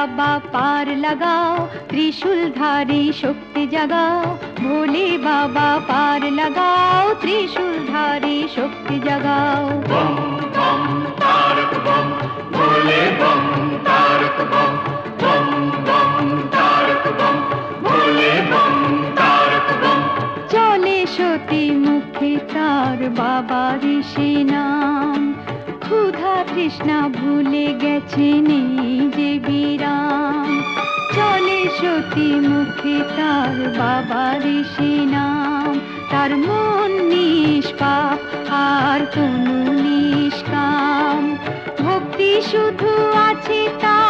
बाबा पार लगाओ, त्रिशूलधारी शक्ति जगाओ। भोले बाबा पार लगाओ, त्रिशूलधारी शक्ति जगाओ। बम बम तारक बम, भोले बम तारक बम, बम बम तारक बम, भोले बम तारक बम। चले सती मुखे तार बाबा ऋषि नाम, ক্ষুধা তৃষ্ণা ভুলে গেছেন এই যে বিরাম। চলে সতী মুখে তার বাবা ঋষি নাম, তার মন নিষ্পাপ আর তনু নিষ্কাম। ভক্তি শুধু আছে তার